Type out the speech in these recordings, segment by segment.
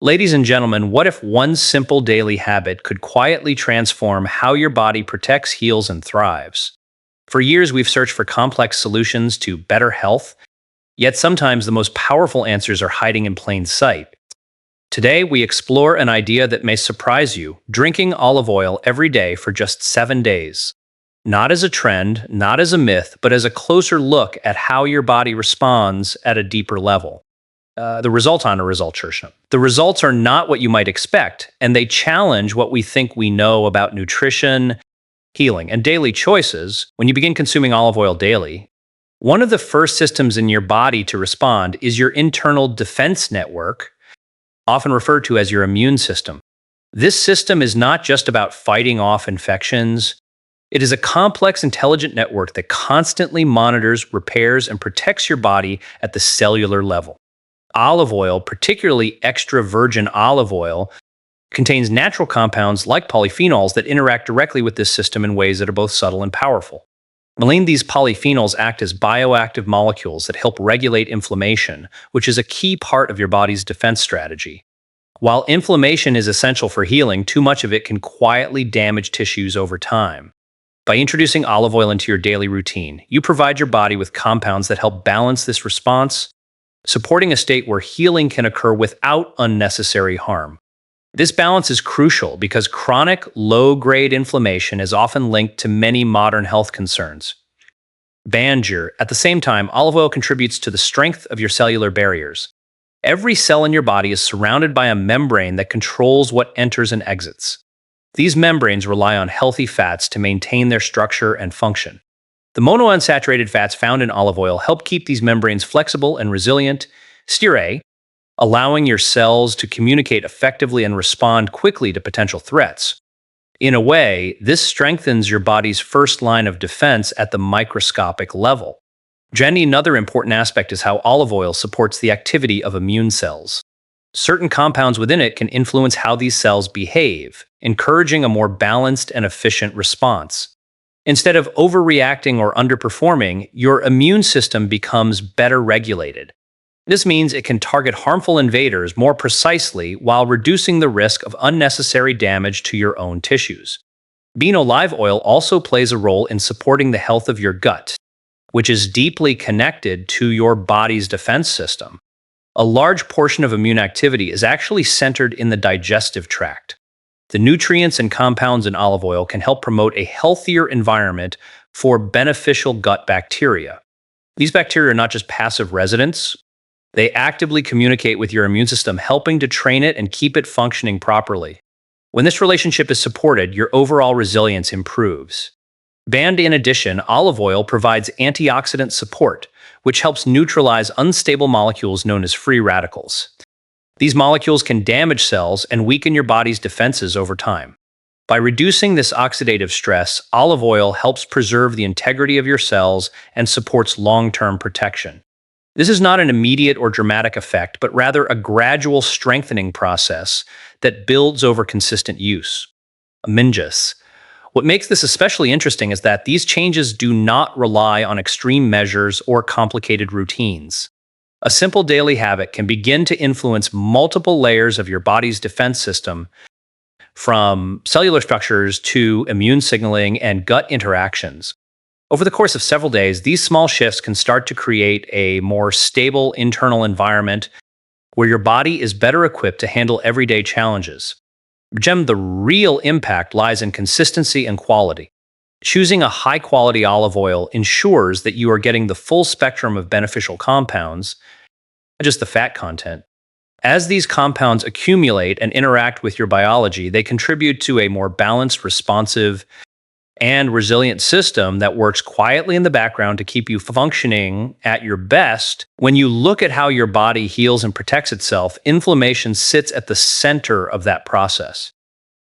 Ladies and gentlemen, what if one simple daily habit could quietly transform how your body protects, heals, and thrives? For years, we've searched for complex solutions to better health, yet sometimes the most powerful answers are hiding in plain sight. Today, we explore an idea that may surprise you: drinking olive oil every day for just 7 days. Not as a trend, not as a myth, but as a closer look at how your body responds at a deeper level. The results are not what you might expect, and they challenge what we think we know about nutrition, healing, and daily choices. When you begin consuming olive oil daily, one of the first systems in your body to respond is your internal defense network, often referred to as your immune system. This system is not just about fighting off infections. It is a complex, intelligent network that constantly monitors, repairs, and protects your body at the cellular level. Olive oil, particularly extra virgin olive oil, contains natural compounds like polyphenols that interact directly with this system in ways that are both subtle and powerful. These polyphenols act as bioactive molecules that help regulate inflammation, which is a key part of your body's defense strategy. While inflammation is essential for healing, too much of it can quietly damage tissues over time. By introducing olive oil into your daily routine, you provide your body with compounds that help balance this response, supporting a state where healing can occur without unnecessary harm. This balance is crucial because chronic, low-grade inflammation is often linked to many modern health concerns. At the same time, olive oil contributes to the strength of your cellular barriers. Every cell in your body is surrounded by a membrane that controls what enters and exits. These membranes rely on healthy fats to maintain their structure and function. The monounsaturated fats found in olive oil help keep these membranes flexible and resilient, allowing your cells to communicate effectively and respond quickly to potential threats. In a way, this strengthens your body's first line of defense at the microscopic level. Another important aspect is how olive oil supports the activity of immune cells. Certain compounds within it can influence how these cells behave, encouraging a more balanced and efficient response. Instead of overreacting or underperforming, your immune system becomes better regulated. This means it can target harmful invaders more precisely while reducing the risk of unnecessary damage to your own tissues. Olive oil also plays a role in supporting the health of your gut, which is deeply connected to your body's defense system. A large portion of immune activity is actually centered in the digestive tract. The nutrients and compounds in olive oil can help promote a healthier environment for beneficial gut bacteria. These bacteria are not just passive residents. They actively communicate with your immune system, helping to train it and keep it functioning properly. When this relationship is supported, your overall resilience improves. In addition, olive oil provides antioxidant support, which helps neutralize unstable molecules known as free radicals. These molecules can damage cells and weaken your body's defenses over time. By reducing this oxidative stress, olive oil helps preserve the integrity of your cells and supports long-term protection. This is not an immediate or dramatic effect, but rather a gradual strengthening process that builds over consistent use. What makes this especially interesting is that these changes do not rely on extreme measures or complicated routines. A simple daily habit can begin to influence multiple layers of your body's defense system, from cellular structures to immune signaling and gut interactions. Over the course of several days, these small shifts can start to create a more stable internal environment where your body is better equipped to handle everyday challenges. The real impact lies in consistency and quality. Choosing a high-quality olive oil ensures that you are getting the full spectrum of beneficial compounds, not just the fat content. As these compounds accumulate and interact with your biology, they contribute to a more balanced, responsive, and resilient system that works quietly in the background to keep you functioning at your best. When you look at how your body heals and protects itself, inflammation sits at the center of that process.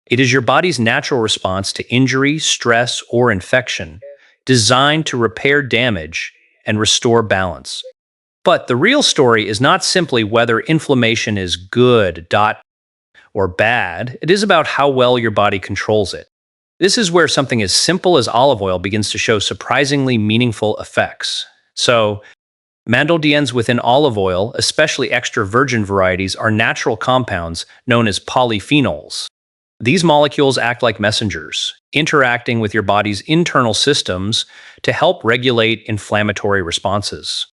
It is your body's natural response to injury, stress, or infection, designed to repair damage and restore balance. But the real story is not simply whether inflammation is good or bad. It is about how well your body controls it. This is where something as simple as olive oil begins to show surprisingly meaningful effects. So, Mandeldiens within olive oil, especially extra virgin varieties, are natural compounds known as polyphenols. These molecules act like messengers, interacting with your body's internal systems to help regulate inflammatory responses.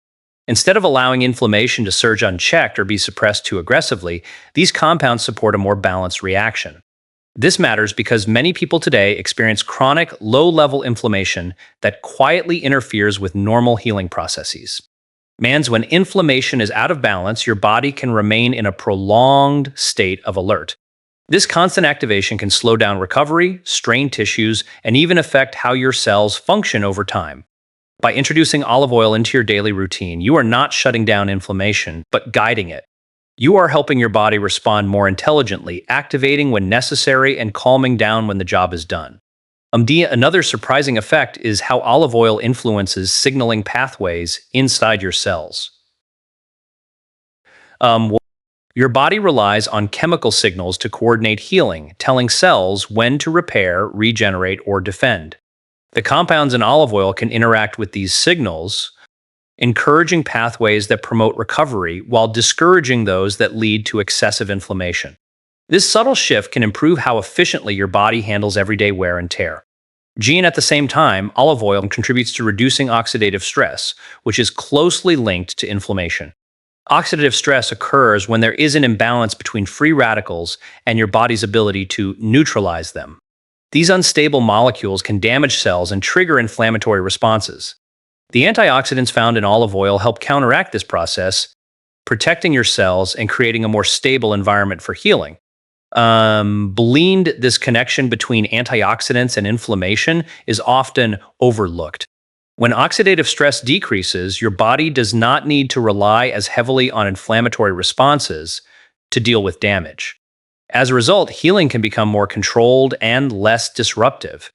Instead of allowing inflammation to surge unchecked or be suppressed too aggressively, these compounds support a more balanced reaction. This matters because many people today experience chronic, low-level inflammation that quietly interferes with normal healing processes. When inflammation is out of balance, your body can remain in a prolonged state of alert. This constant activation can slow down recovery, strain tissues, and even affect how your cells function over time. By introducing olive oil into your daily routine, you are not shutting down inflammation, but guiding it. You are helping your body respond more intelligently, activating when necessary and calming down when the job is done. Another surprising effect is how olive oil influences signaling pathways inside your cells. Your body relies on chemical signals to coordinate healing, telling cells when to repair, regenerate, or defend. The compounds in olive oil can interact with these signals, encouraging pathways that promote recovery while discouraging those that lead to excessive inflammation. This subtle shift can improve how efficiently your body handles everyday wear and tear. At the same time, olive oil contributes to reducing oxidative stress, which is closely linked to inflammation. Oxidative stress occurs when there is an imbalance between free radicals and your body's ability to neutralize them. These unstable molecules can damage cells and trigger inflammatory responses. The antioxidants found in olive oil help counteract this process, protecting your cells and creating a more stable environment for healing. This connection between antioxidants and inflammation is often overlooked. When oxidative stress decreases, your body does not need to rely as heavily on inflammatory responses to deal with damage. As a result, healing can become more controlled and less disruptive.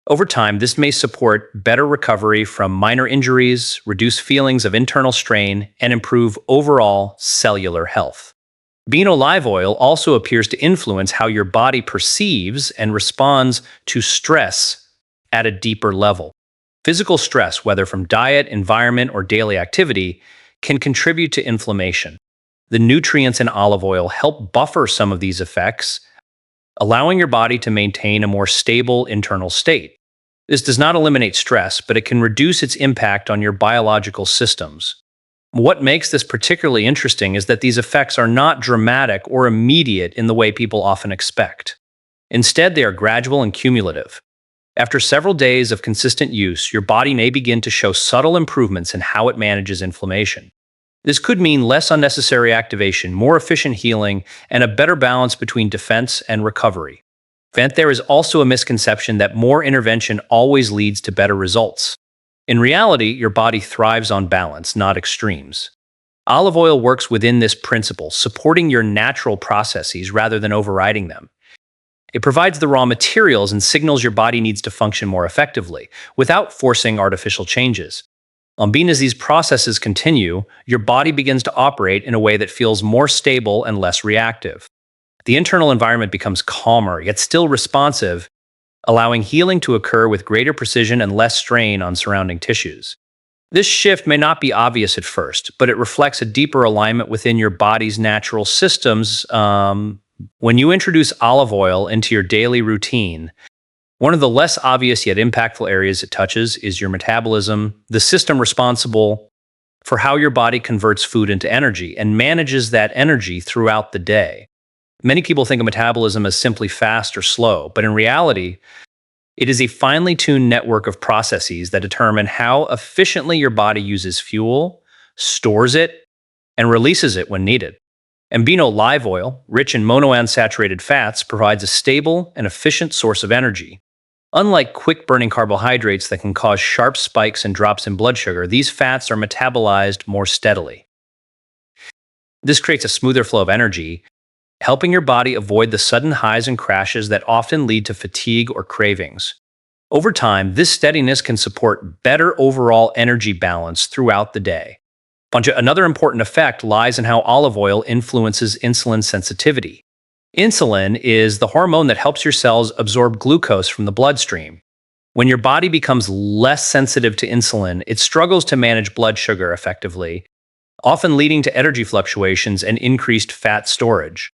Over time, this may support better recovery from minor injuries, reduce feelings of internal strain, and improve overall cellular health. Bean olive oil also appears to influence how your body perceives and responds to stress at a deeper level. Physical stress, whether from diet, environment, or daily activity, can contribute to inflammation. The nutrients in olive oil help buffer some of these effects, allowing your body to maintain a more stable internal state. This does not eliminate stress, but it can reduce its impact on your biological systems. What makes this particularly interesting is that these effects are not dramatic or immediate in the way people often expect. Instead, they are gradual and cumulative. After several days of consistent use, your body may begin to show subtle improvements in how it manages inflammation. This could mean less unnecessary activation, more efficient healing, and a better balance between defense and recovery. There is also a misconception that more intervention always leads to better results. In reality, your body thrives on balance, not extremes. Olive oil works within this principle, supporting your natural processes rather than overriding them. It provides the raw materials and signals your body needs to function more effectively, without forcing artificial changes. As these processes continue, your body begins to operate in a way that feels more stable and less reactive. The internal environment becomes calmer, yet still responsive, allowing healing to occur with greater precision and less strain on surrounding tissues. This shift may not be obvious at first, but it reflects a deeper alignment within your body's natural systems. When you introduce olive oil into your daily routine, one of the less obvious yet impactful areas it touches is your metabolism, the system responsible for how your body converts food into energy and manages that energy throughout the day. Many people think of metabolism as simply fast or slow, but in reality, it is a finely tuned network of processes that determine how efficiently your body uses fuel, stores it, and releases it when needed. Olive oil, rich in monounsaturated fats, provides a stable and efficient source of energy. Unlike quick-burning carbohydrates that can cause sharp spikes and drops in blood sugar, these fats are metabolized more steadily. This creates a smoother flow of energy, helping your body avoid the sudden highs and crashes that often lead to fatigue or cravings. Over time, this steadiness can support better overall energy balance throughout the day. Another important effect lies in how olive oil influences insulin sensitivity. Insulin is the hormone that helps your cells absorb glucose from the bloodstream. When your body becomes less sensitive to insulin, it struggles to manage blood sugar effectively, often leading to energy fluctuations and increased fat storage.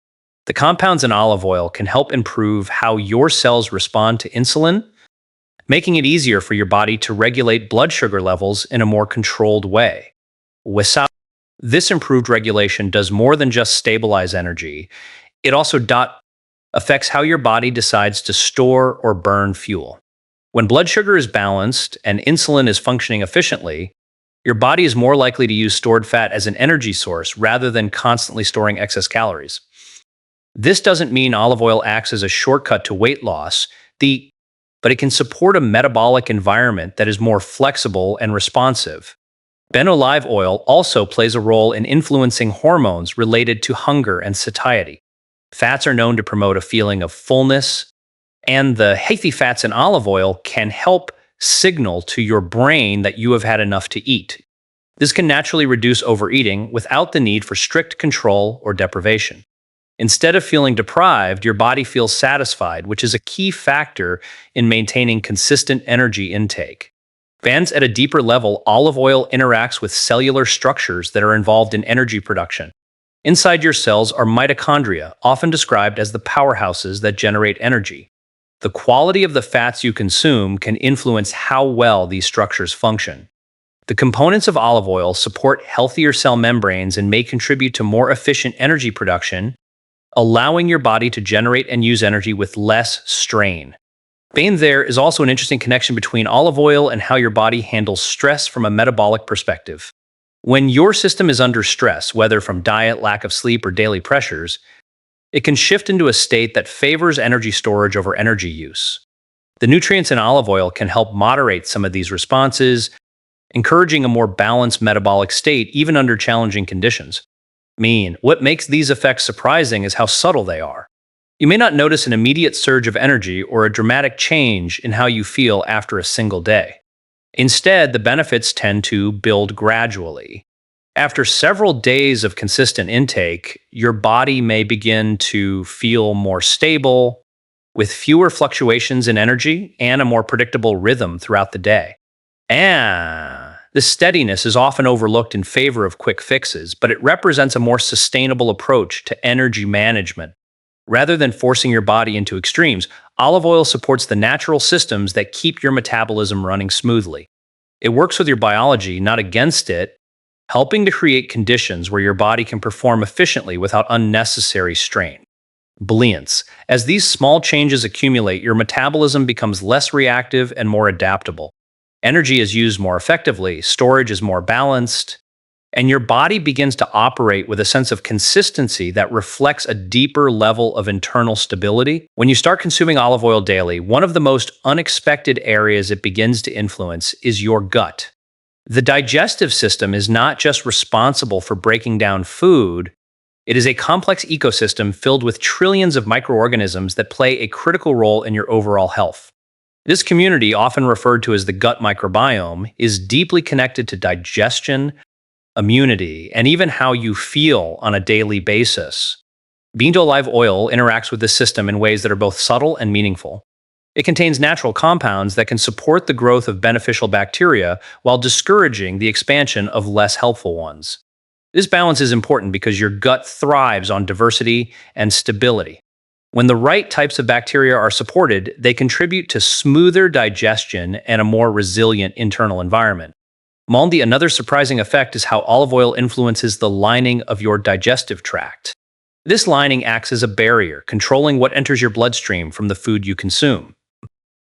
The compounds in olive oil can help improve how your cells respond to insulin, making it easier for your body to regulate blood sugar levels in a more controlled way. Without this improved regulation does more than just stabilize energy. It also affects how your body decides to store or burn fuel. When blood sugar is balanced and insulin is functioning efficiently, your body is more likely to use stored fat as an energy source rather than constantly storing excess calories. This doesn't mean olive oil acts as a shortcut to weight loss, but it can support a metabolic environment that is more flexible and responsive. Olive oil also plays a role in influencing hormones related to hunger and satiety. Fats are known to promote a feeling of fullness, and the healthy fats in olive oil can help signal to your brain that you have had enough to eat. This can naturally reduce overeating without the need for strict control or deprivation. Instead of feeling deprived, your body feels satisfied, which is a key factor in maintaining consistent energy intake. At a deeper level, olive oil interacts with cellular structures that are involved in energy production. Inside your cells are mitochondria, often described as the powerhouses that generate energy. The quality of the fats you consume can influence how well these structures function. The components of olive oil support healthier cell membranes and may contribute to more efficient energy production, allowing your body to generate and use energy with less strain. There is also an interesting connection between olive oil and how your body handles stress from a metabolic perspective. When your system is under stress, whether from diet, lack of sleep, or daily pressures, it can shift into a state that favors energy storage over energy use. The nutrients in olive oil can help moderate some of these responses, encouraging a more balanced metabolic state even under challenging conditions. What makes these effects surprising is how subtle they are. You may not notice an immediate surge of energy or a dramatic change in how you feel after a single day. Instead, the benefits tend to build gradually. After several days of consistent intake, your body may begin to feel more stable, with fewer fluctuations in energy and a more predictable rhythm throughout the day. This steadiness is often overlooked in favor of quick fixes, but it represents a more sustainable approach to energy management. Rather than forcing your body into extremes, olive oil supports the natural systems that keep your metabolism running smoothly. It works with your biology, not against it, helping to create conditions where your body can perform efficiently without unnecessary strain. As these small changes accumulate, your metabolism becomes less reactive and more adaptable. Energy is used more effectively, storage is more balanced, and your body begins to operate with a sense of consistency that reflects a deeper level of internal stability. When you start consuming olive oil daily, one of the most unexpected areas it begins to influence is your gut. The digestive system is not just responsible for breaking down food, it is a complex ecosystem filled with trillions of microorganisms that play a critical role in your overall health. This community, often referred to as the gut microbiome, is deeply connected to digestion, immunity, and even how you feel on a daily basis. Olive oil interacts with this system in ways that are both subtle and meaningful. It contains natural compounds that can support the growth of beneficial bacteria while discouraging the expansion of less helpful ones. This balance is important because your gut thrives on diversity and stability. When the right types of bacteria are supported, they contribute to smoother digestion and a more resilient internal environment. Another surprising effect is how olive oil influences the lining of your digestive tract. This lining acts as a barrier, controlling what enters your bloodstream from the food you consume.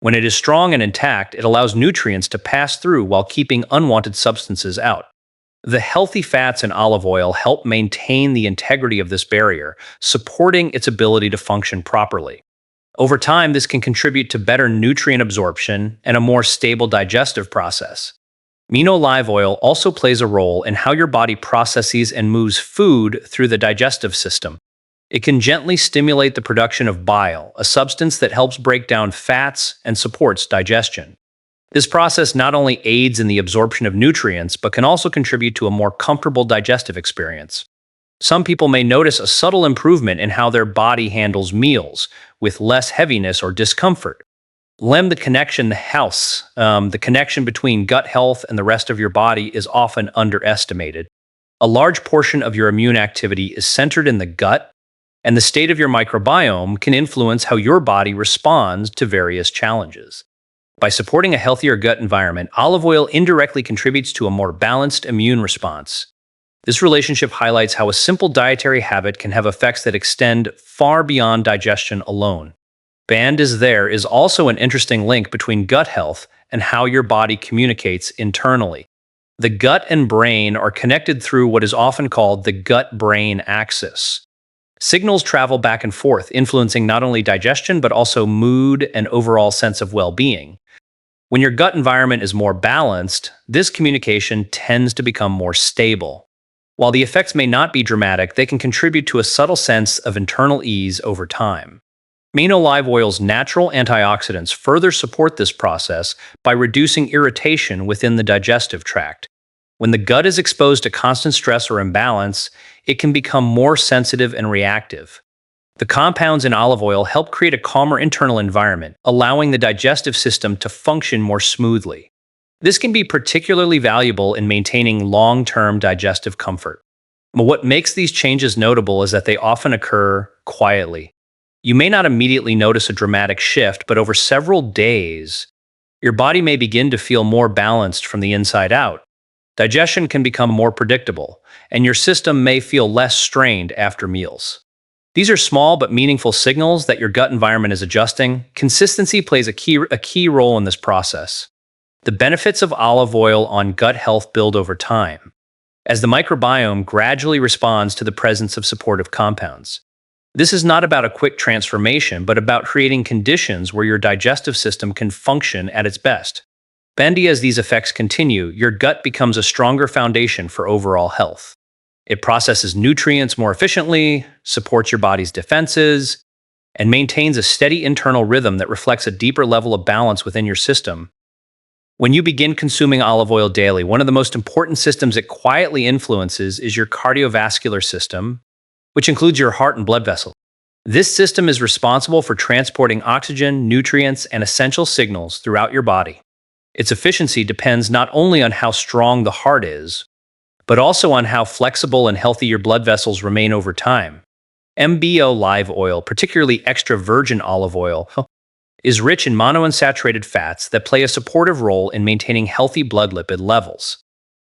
When it is strong and intact, it allows nutrients to pass through while keeping unwanted substances out. The healthy fats in olive oil help maintain the integrity of this barrier, supporting its ability to function properly. Over time, this can contribute to better nutrient absorption and a more stable digestive process. Olive oil also plays a role in how your body processes and moves food through the digestive system. It can gently stimulate the production of bile, a substance that helps break down fats and supports digestion. This process not only aids in the absorption of nutrients, but can also contribute to a more comfortable digestive experience. Some people may notice a subtle improvement in how their body handles meals, with less heaviness or discomfort. The connection, the connection between gut health and the rest of your body is often underestimated. A large portion of your immune activity is centered in the gut, and the state of your microbiome can influence how your body responds to various challenges. By supporting a healthier gut environment, olive oil indirectly contributes to a more balanced immune response. This relationship highlights how a simple dietary habit can have effects that extend far beyond digestion alone. There is also an interesting link between gut health and how your body communicates internally. The gut and brain are connected through what is often called the gut-brain axis. Signals travel back and forth, influencing not only digestion but also mood and overall sense of well-being. When your gut environment is more balanced, this communication tends to become more stable. While the effects may not be dramatic, they can contribute to a subtle sense of internal ease over time. Main olive oil's natural antioxidants further support this process by reducing irritation within the digestive tract. When the gut is exposed to constant stress or imbalance, it can become more sensitive and reactive. The compounds in olive oil help create a calmer internal environment, allowing the digestive system to function more smoothly. This can be particularly valuable in maintaining long-term digestive comfort. But what makes these changes notable is that they often occur quietly. You may not immediately notice a dramatic shift, but over several days, your body may begin to feel more balanced from the inside out. Digestion can become more predictable, and your system may feel less strained after meals. These are small but meaningful signals that your gut environment is adjusting. Consistency plays a key role in this process. The benefits of olive oil on gut health build over time, as the microbiome gradually responds to the presence of supportive compounds. This is not about a quick transformation, but about creating conditions where your digestive system can function at its best. As these effects continue, your gut becomes a stronger foundation for overall health. It processes nutrients more efficiently, supports your body's defenses, and maintains a steady internal rhythm that reflects a deeper level of balance within your system. When you begin consuming olive oil daily, one of the most important systems it quietly influences is your cardiovascular system, which includes your heart and blood vessels. This system is responsible for transporting oxygen, nutrients, and essential signals throughout your body. Its efficiency depends not only on how strong the heart is, but also on how flexible and healthy your blood vessels remain over time. Olive oil, particularly extra virgin olive oil, is rich in monounsaturated fats that play a supportive role in maintaining healthy blood lipid levels.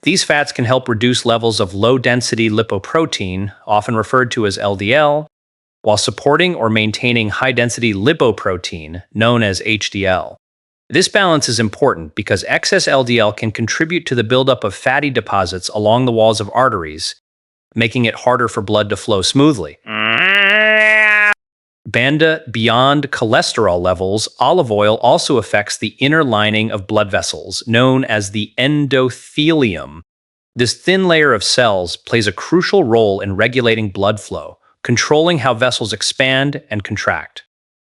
These fats can help reduce levels of low-density lipoprotein, often referred to as LDL, while supporting or maintaining high-density lipoprotein, known as HDL. This balance is important because excess LDL can contribute to the buildup of fatty deposits along the walls of arteries, making it harder for blood to flow smoothly. Beyond cholesterol levels, olive oil also affects the inner lining of blood vessels, known as the endothelium. This thin layer of cells plays a crucial role in regulating blood flow, controlling how vessels expand and contract.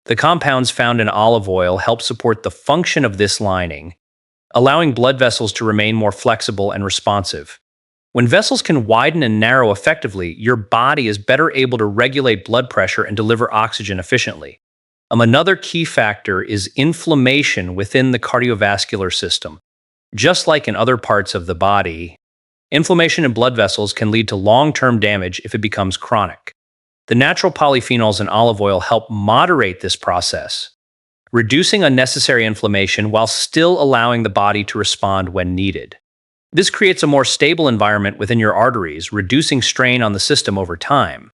The compounds found in olive oil help support the function of this lining, allowing blood vessels to remain more flexible and responsive. When vessels can widen and narrow effectively, your body is better able to regulate blood pressure and deliver oxygen efficiently. Another key factor is inflammation within the cardiovascular system. Just like in other parts of the body, inflammation in blood vessels can lead to long-term damage if it becomes chronic. The natural polyphenols in olive oil help moderate this process, reducing unnecessary inflammation while still allowing the body to respond when needed. This creates a more stable environment within your arteries, reducing strain on the system over time.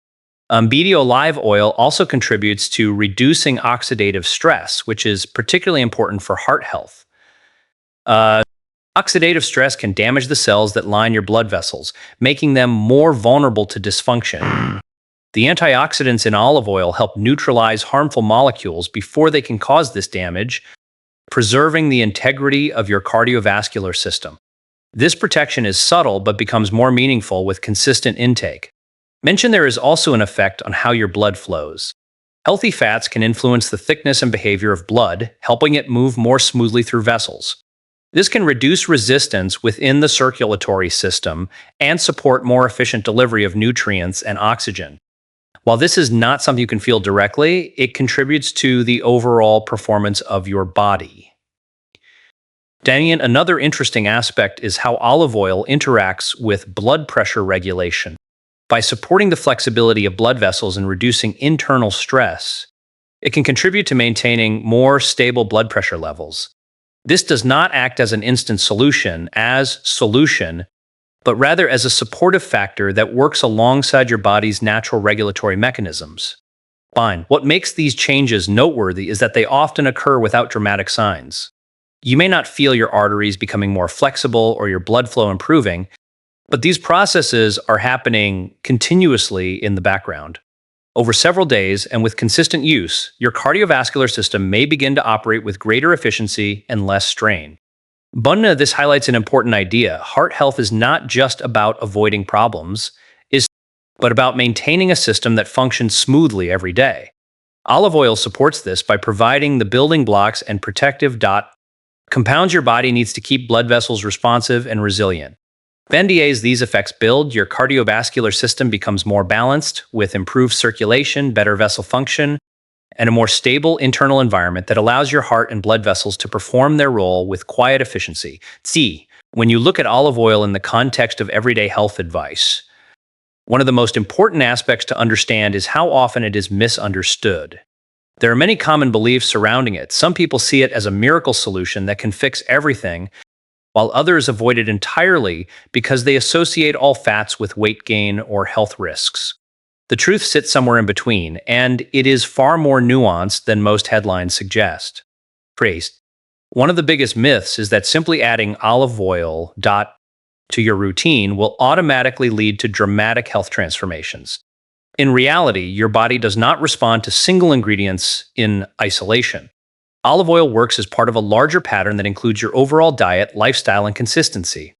Olive oil also contributes to reducing oxidative stress, which is particularly important for heart health. Oxidative stress can damage the cells that line your blood vessels, making them more vulnerable to dysfunction. The antioxidants in olive oil help neutralize harmful molecules before they can cause this damage, preserving the integrity of your cardiovascular system. This protection is subtle but becomes more meaningful with consistent intake. There is also an effect on how your blood flows. Healthy fats can influence the thickness and behavior of blood, helping it move more smoothly through vessels. This can reduce resistance within the circulatory system and support more efficient delivery of nutrients and oxygen. While this is not something you can feel directly, it contributes to the overall performance of your body. Daniel, another interesting aspect is how olive oil interacts with blood pressure regulation. By supporting the flexibility of blood vessels and reducing internal stress, it can contribute to maintaining more stable blood pressure levels. This does not act as an instant solution, but rather as a supportive factor that works alongside your body's natural regulatory mechanisms. Fine. What makes these changes noteworthy is that they often occur without dramatic signs. You may not feel your arteries becoming more flexible or your blood flow improving, but these processes are happening continuously in the background. Over several days and with consistent use, your cardiovascular system may begin to operate with greater efficiency and less strain. This highlights an important idea. Heart health is not just about avoiding problems, but about maintaining a system that functions smoothly every day. Olive oil supports this by providing the building blocks and protective compounds your body needs to keep blood vessels responsive and resilient. As these effects build, your cardiovascular system becomes more balanced, with improved circulation, better vessel function, and a more stable internal environment that allows your heart and blood vessels to perform their role with quiet efficiency. When you look at olive oil in the context of everyday health advice, one of the most important aspects to understand is how often it is misunderstood. There are many common beliefs surrounding it. Some people see it as a miracle solution that can fix everything, while others avoid it entirely because they associate all fats with weight gain or health risks. The truth sits somewhere in between, and it is far more nuanced than most headlines suggest. One of the biggest myths is that simply adding olive oil to your routine will automatically lead to dramatic health transformations. In reality, your body does not respond to single ingredients in isolation. Olive oil works as part of a larger pattern that includes your overall diet, lifestyle, and consistency.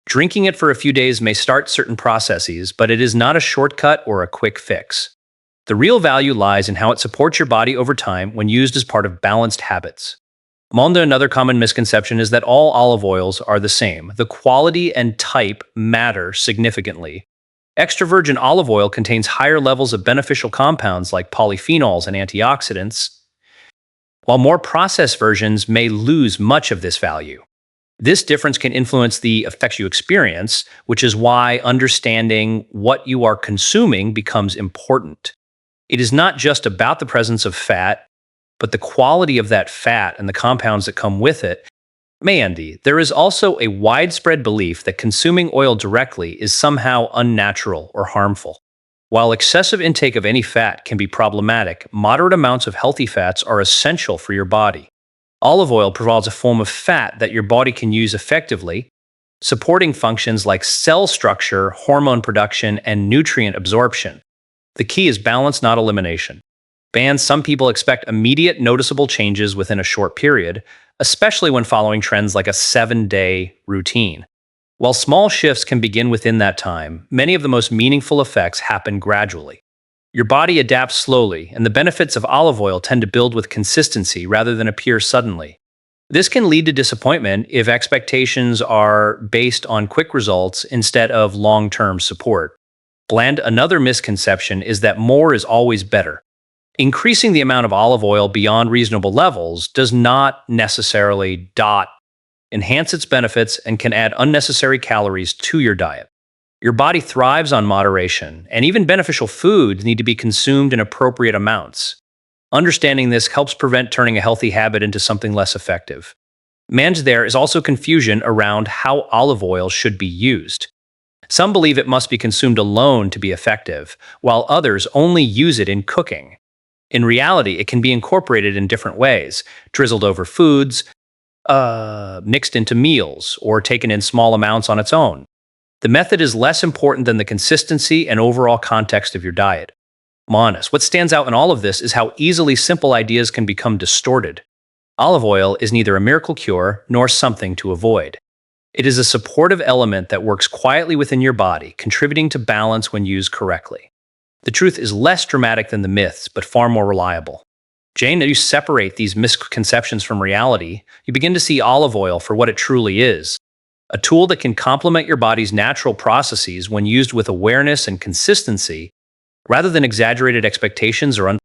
Drinking it for a few days may start certain processes, but it is not a shortcut or a quick fix. The real value lies in how it supports your body over time when used as part of balanced habits. Another common misconception is that all olive oils are the same. The quality and type matter significantly. Extra virgin olive oil contains higher levels of beneficial compounds like polyphenols and antioxidants, while more processed versions may lose much of this value. This difference can influence the effects you experience, which is why understanding what you are consuming becomes important. It is not just about the presence of fat, but the quality of that fat and the compounds that come with it. There is also a widespread belief that consuming oil directly is somehow unnatural or harmful. While excessive intake of any fat can be problematic, moderate amounts of healthy fats are essential for your body. Olive oil provides a form of fat that your body can use effectively, supporting functions like cell structure, hormone production, and nutrient absorption. The key is balance, not elimination. Some people expect immediate noticeable changes within a short period, especially when following trends like a 7-day routine. While small shifts can begin within that time, many of the most meaningful effects happen gradually. Your body adapts slowly, and the benefits of olive oil tend to build with consistency rather than appear suddenly. This can lead to disappointment if expectations are based on quick results instead of long-term support. Another misconception is that more is always better. Increasing the amount of olive oil beyond reasonable levels does not necessarily enhance its benefits and can add unnecessary calories to your diet. Your body thrives on moderation, and even beneficial foods need to be consumed in appropriate amounts. Understanding this helps prevent turning a healthy habit into something less effective. There is also confusion around how olive oil should be used. Some believe it must be consumed alone to be effective, while others only use it in cooking. In reality, it can be incorporated in different ways, drizzled over foods, mixed into meals, or taken in small amounts on its own. The method is less important than the consistency and overall context of your diet. What stands out in all of this is how easily simple ideas can become distorted. Olive oil is neither a miracle cure nor something to avoid. It is a supportive element that works quietly within your body, contributing to balance when used correctly. The truth is less dramatic than the myths, but far more reliable. As you separate these misconceptions from reality, you begin to see olive oil for what it truly is. A tool that can complement your body's natural processes when used with awareness and consistency. rather than exaggerated expectations or